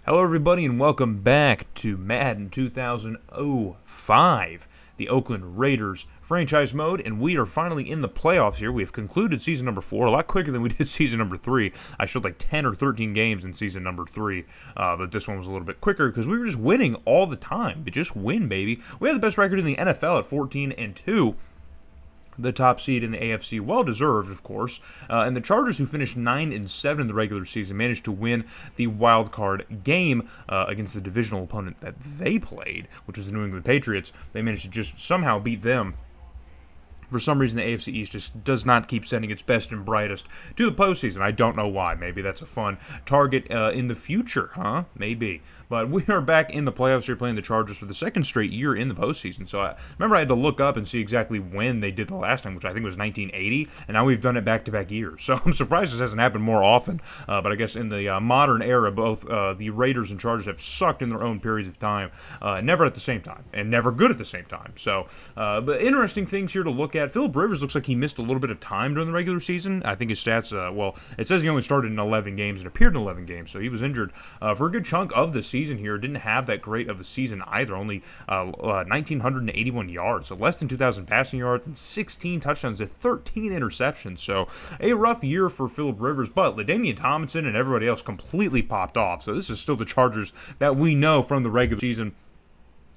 Hello everybody and welcome back to Madden 2005, the Oakland Raiders franchise mode, and we are finally in the playoffs here. We have concluded season number 4 a lot quicker than we did season number 3. I showed like 10 or 13 games in season number 3, but this one was a little bit quicker because we were just winning all the time. But just win, baby. We had the best record in the NFL at 14-2. The top seed in the AFC, well-deserved, of course. And the Chargers, who finished 9-7 in the regular season, managed to win the wild card game against the divisional opponent that they played, which was the New England Patriots. They managed to just somehow beat them. For some reason, the AFC East just does not keep sending its best and brightest to the postseason. I don't know why. Maybe that's a fun target in the future, huh? Maybe. But we are back in the playoffs here playing the Chargers for the second straight year in the postseason. So I remember I had to look up and see exactly when they did the last time, which I think was 1980, and now we've done it back-to-back years. So I'm surprised this hasn't happened more often. But I guess in the modern era, both the Raiders and Chargers have sucked in their own periods of time, never at the same time, and never good at the same time. So, but interesting things here to look at. Philip Rivers looks like he missed a little bit of time during the regular season. I think his stats, well, it says he only started in 11 games and appeared in 11 games, so he was injured for a good chunk of the season here. Didn't have that great of a season either, only 1,981 yards, so less than 2,000 passing yards and 16 touchdowns and 13 interceptions. So a rough year for Philip Rivers, but LaDainian Tomlinson and everybody else completely popped off. So this is still the Chargers that we know from the regular season.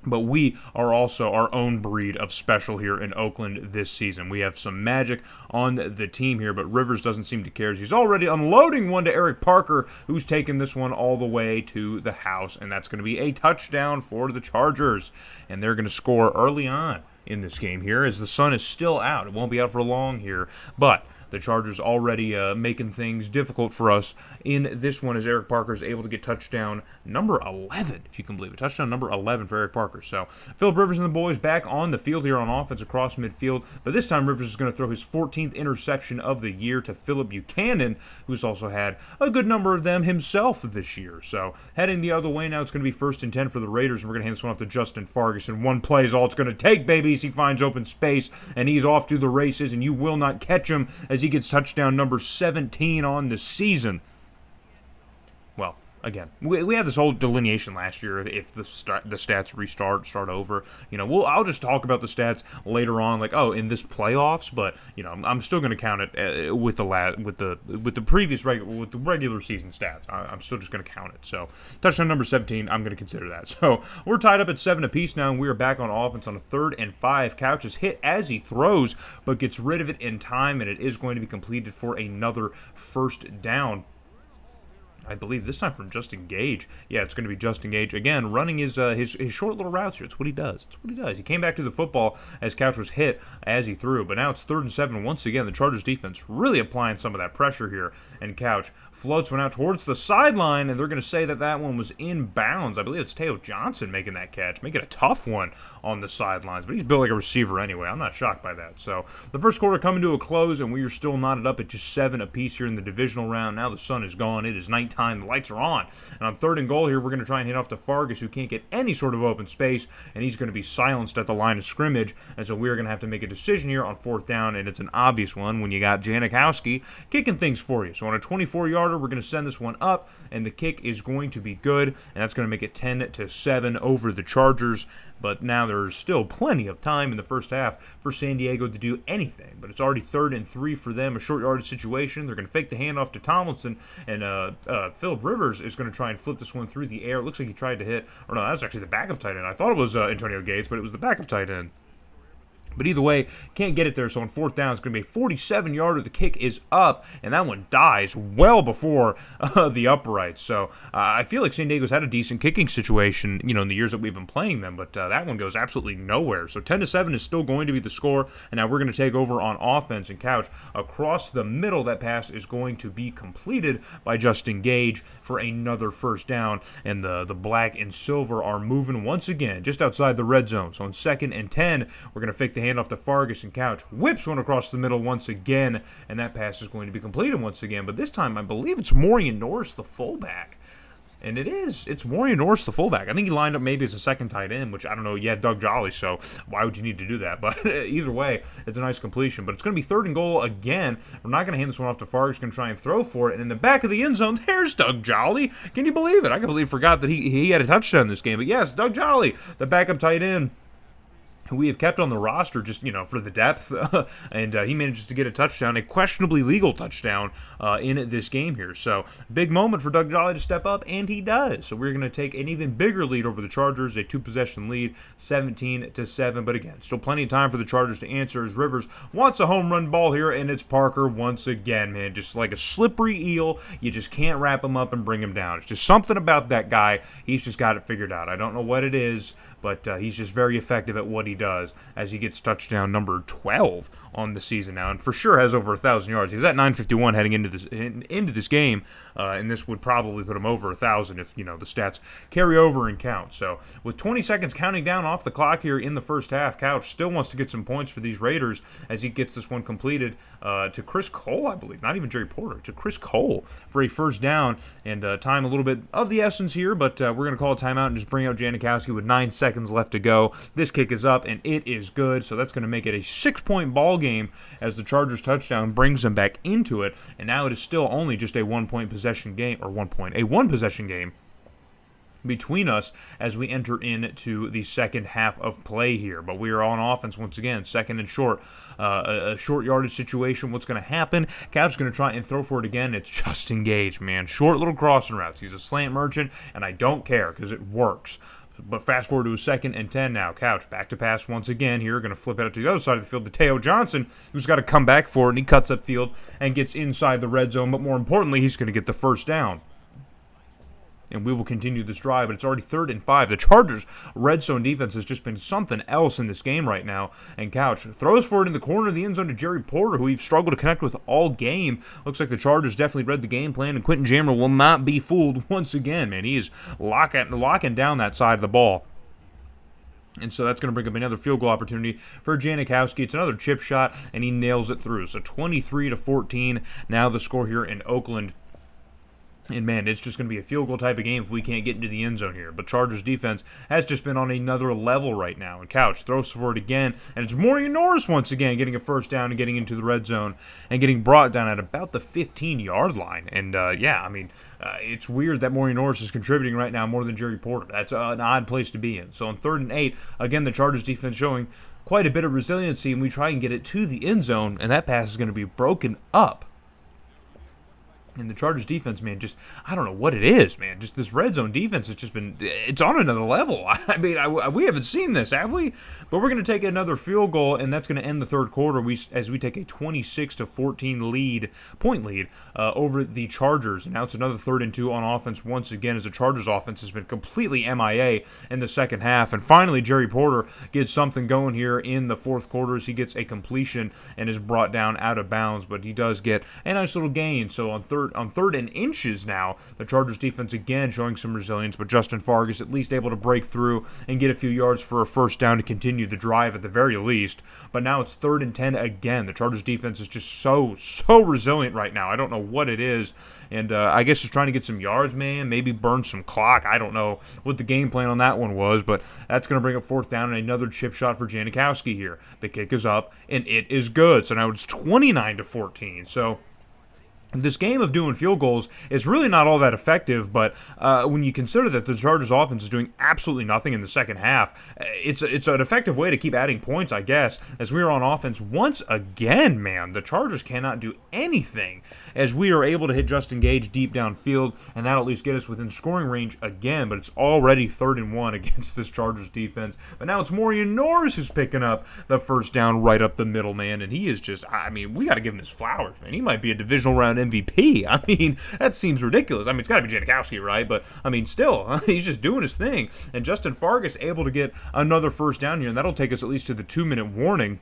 But we are also our own breed of special here in Oakland this season. We have some magic on the team here, but Rivers doesn't seem to care. He's already unloading one to Eric Parker, who's taken this one all the way to the house, and that's going to be a touchdown for the Chargers. And they're going to score early on in this game here as the sun is still out. It won't be out for long here, but the Chargers already making things difficult for us in this one as Eric Parker is able to get touchdown number 11, if you can believe it. Touchdown number 11 for Eric Parker. So Philip Rivers and the boys back on the field here on offense across midfield, but this time Rivers is going to throw his 14th interception of the year to Phillip Buchanan, who's also had a good number of them himself this year. So heading the other way now, it's going to be 1st and 10 for the Raiders, and we're going to hand this one off to Justin Ferguson. One play is all it's going to take, baby. He finds open space, and he's off to the races, and you will not catch him as he gets touchdown number 17 on the season. Well, again, we had this whole delineation last year. If the stats start over, I'll just talk about the stats later on, like in this playoffs. But I'm still going to count it with the regular season stats. I'm still just going to count it. So touchdown number 17, I'm going to consider that. So we're tied up at 7 apiece now, and we are back on offense on a 3rd and 5. Couch is hit as he throws, but gets rid of it in time, and it is going to be completed for another first down. I believe this time from Justin Gage. Yeah, it's going to be Justin Gage again, running his short little routes here. It's what he does. He came back to the football as Couch was hit as he threw, but now it's 3rd and 7 once again. The Chargers defense really applying some of that pressure here, and Couch floats one out towards the sideline, and they're going to say that one was in bounds. I believe it's Teo Johnson making that catch, making a tough one on the sidelines, but he's built like a receiver anyway. I'm not shocked by that. So the first quarter coming to a close, and we are still knotted up at just 7 apiece here in the divisional round. Now the sun is gone. It is nighttime. The lights are on. And on 3rd and goal here, we're going to try and hit off to Fargus, who can't get any sort of open space, and he's going to be silenced at the line of scrimmage. And so we're going to have to make a decision here on 4th down, and it's an obvious one when you got Janikowski kicking things for you. So on a 24-yarder, we're going to send this one up, and the kick is going to be good, and that's going to make it 10-7 over the Chargers. But now there's still plenty of time in the first half for San Diego to do anything. But it's already 3rd and 3 for them, a short yardage situation. They're going to fake the handoff to Tomlinson, and Philip Rivers is going to try and flip this one through the air. It looks like he tried to hit, or no, that's actually the backup tight end. I thought it was Antonio Gates, but it was the backup tight end. But either way, can't get it there, so on 4th down, it's going to be a 47-yarder. The kick is up, and that one dies well before the uprights. So I feel like San Diego's had a decent kicking situation, in the years that we've been playing them, but that one goes absolutely nowhere. So 10-7 is still going to be the score, and now we're going to take over on offense, and Couch across the middle. That pass is going to be completed by Justin Gage for another first down, and the black and silver are moving once again just outside the red zone. So on 2nd and 10, we're going to fake the handoff to Fargus, and Couch whips one across the middle once again, and that pass is going to be completed once again. But this time, I believe it's Morian Norris, the fullback. And it is. It's Maurian Norris, the fullback. I think he lined up maybe as a second tight end, which I don't know. Yeah, Doug Jolly, so why would you need to do that? But either way, it's a nice completion. But it's going to be 3rd and goal again. We're not going to hand this one off to Fargas. Going to try and throw for it. And in the back of the end zone, there's Doug Jolly. Can you believe it? I completely forgot that he had a touchdown in this game. But yes, Doug Jolly, the backup tight end, who we have kept on the roster just, for the depth, and he manages to get a touchdown, a questionably legal touchdown in this game here. So, big moment for Doug Jolly to step up, and he does. So, we're going to take an even bigger lead over the Chargers, a 2-possession lead, 17-7. But again, still plenty of time for the Chargers to answer as Rivers wants a home run ball here, and it's Parker once again, man. Just like a slippery eel, you just can't wrap him up and bring him down. It's just something about that guy. He's just got it figured out. I don't know what it is, but he's just very effective at what he does as he gets touchdown number 12 on the season now, and for sure has over 1,000 yards. He's at 951 heading into this game, and this would probably put him over 1,000 if the stats carry over and count. So with 20 seconds counting down off the clock here in the first half, Couch still wants to get some points for these Raiders as he gets this one completed to Chris Cole, I believe, not even Jerry Porter, to Chris Cole for a first down, and time a little bit of the essence here, but we're going to call a timeout and just bring out Janikowski with 9 seconds left to go. This kick is up, and it is good, so that's going to make it a 6-point ball game as the Chargers touchdown brings them back into it, and now it is still only just a 1-point possession game, or 1-possession game between us as we enter into the second half of play here. But we are on offense once again, second and short, a short yardage situation. What's going to happen? Cap's going to try and throw for it again. It's Justin Gage, man. Short little crossing routes. He's a slant merchant, and I don't care because it works. But fast forward to a 2nd and 10 now. Couch back to pass once again here. Going to flip it out to the other side of the field to Teo Johnson, who's got to come back for it, and he cuts upfield and gets inside the red zone. But more importantly, he's going to get the first down. And we will continue this drive, but it's already 3rd and 5. The Chargers' red zone defense has just been something else in this game right now. And Couch throws for it in the corner of the end zone to Jerry Porter, who we've struggled to connect with all game. Looks like the Chargers definitely read the game plan, and Quentin Jammer will not be fooled once again, man. He is locking down that side of the ball. And so that's going to bring up another field goal opportunity for Janikowski. It's another chip shot, and he nails it through. So 23-14, now the score here in Oakland. And, man, it's just going to be a field goal type of game if we can't get into the end zone here. But Chargers defense has just been on another level right now. And Couch throws for it again. And it's Maurian Norris once again getting a first down and getting into the red zone and getting brought down at about the 15-yard line. And, it's weird that Maurian Norris is contributing right now more than Jerry Porter. That's an odd place to be in. So on 3rd and 8, again, the Chargers defense showing quite a bit of resiliency. And we try and get it to the end zone. And that pass is going to be broken up. And the Chargers defense, man, just, I don't know what it is, man. Just this red zone defense has just been, it's on another level. I mean, we haven't seen this, have we? But we're going to take another field goal, and that's going to end the third quarter as we take a 26-14 point lead over the Chargers. And now it's another 3rd and 2 on offense once again, as the Chargers offense has been completely MIA in the second half. And finally, Jerry Porter gets something going here in the fourth quarter as he gets a completion and is brought down out of bounds. But he does get a nice little gain. So on 3rd and inches now, the Chargers defense again showing some resilience, but Justin Fargas at least able to break through and get a few yards for a first down to continue the drive at the very least. But now it's 3rd and 10 again. The Chargers defense is just so resilient right now. I don't know what it is, and I guess just trying to get some yards, man, maybe burn some clock. I don't know what the game plan on that one was, but that's going to bring up 4th down and another chip shot for Janikowski here. The kick is up, and it is good. So now it's 29-14. So this game of doing field goals is really not all that effective, but when you consider that the Chargers offense is doing absolutely nothing in the second half, it's an effective way to keep adding points, I guess, as we are on offense once again, man. The Chargers cannot do anything as we are able to hit Justin Gage deep downfield, and that'll at least get us within scoring range again, but it's already 3rd and 1 against this Chargers defense. But now it's Maurian Norris who's picking up the first down right up the middle, man, and he is just, I mean, we got to give him his flowers, man. He might be a divisional round MVP. I mean, that seems ridiculous. I mean, it's got to be Janikowski, right? But, I mean, still, he's just doing his thing. And Justin Fargas able to get another first down here, and that'll take us at least to the 2-minute warning.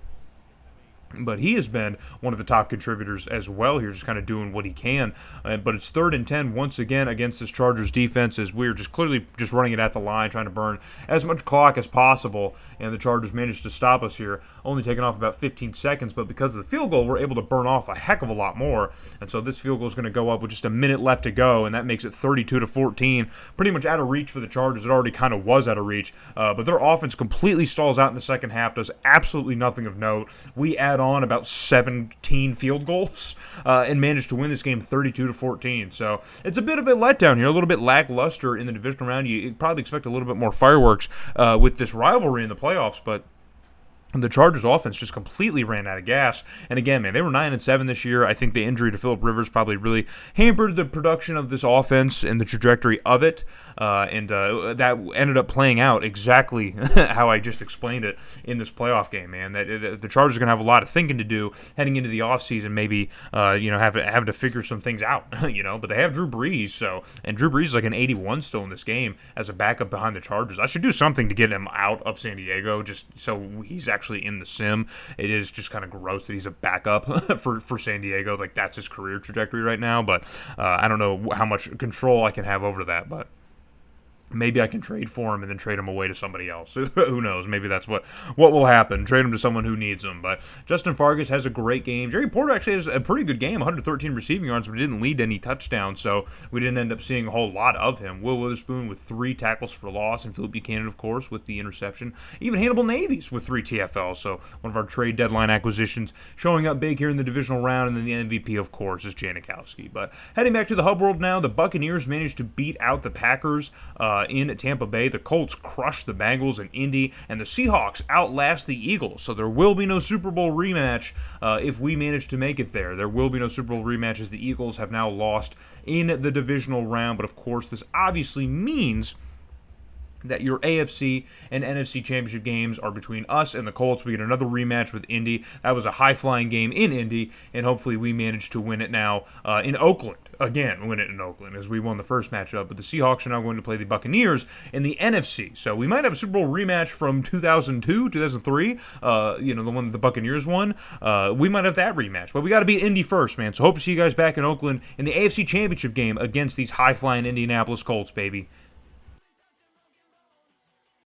But he has been one of the top contributors as well here, just kind of doing what he can. But it's 3rd and 10 once again against this Chargers defense, as we're just clearly just running it at the line, trying to burn as much clock as possible. And the Chargers managed to stop us here, only taking off about 15 seconds. But because of the field goal, we're able to burn off a heck of a lot more. And so this field goal is going to go up with just a minute left to go, and that makes it 32-14. Pretty much out of reach for the Chargers. It already kind of was out of reach. But their offense completely stalls out in the second half, does absolutely nothing of note. We add on about 17 field goals and managed to win this game 32-14. So it's a bit of a letdown here, a little bit lackluster in the divisional round. You probably expect a little bit more fireworks with this rivalry in the playoffs, but the Chargers offense just completely ran out of gas. And again, man, they were 9-7 this year. I think the injury to Phillip Rivers probably really hampered the production of this offense and the trajectory of it. And that ended up playing out exactly how I just explained it in this playoff game, man. That the Chargers are going to have a lot of thinking to do heading into the offseason, maybe having to figure some things out, But they have Drew Brees, and Drew Brees is like an 81 still in this game as a backup behind the Chargers. I should do something to get him out of San Diego, just so he's actually in the sim. It is just kind of gross that he's a backup for San Diego. Like, that's his career trajectory right now, but I don't know how much control I can have over that, but maybe I can trade for him and then trade him away to somebody else. Who knows? Maybe that's what will happen. Trade him to someone who needs him. But Justin Fargas has a great game. Jerry Porter actually has a pretty good game, 113 receiving yards, but didn't lead any touchdowns, so we didn't end up seeing a whole lot of him. Will Witherspoon with 3 tackles for loss, and Philip Buchanan, of course, with the interception. Even Hannibal Navies with 3 TFLs, so one of our trade deadline acquisitions showing up big here in the divisional round, and then the MVP, of course, is Janikowski. But heading back to the hub world now, the Buccaneers managed to beat out the Packers in Tampa Bay. The Colts crushed the Bengals and Indy, and the Seahawks outlast the Eagles. So there will be no Super Bowl rematch if we manage to make it there. There will be no Super Bowl rematch as the Eagles have now lost in the divisional round. But of course, this obviously means that your AFC and NFC Championship games are between us and the Colts. We get another rematch with Indy. That was a high-flying game in Indy, and hopefully we manage to win it now in Oakland. Again, win it in Oakland, as we won the first matchup. But the Seahawks are now going to play the Buccaneers in the NFC. So we might have a Super Bowl rematch from 2002, 2003, the one that the Buccaneers won. We might have that rematch. But we got to beat Indy first, man. So hope to see you guys back in Oakland in the AFC Championship game against these high-flying Indianapolis Colts, baby.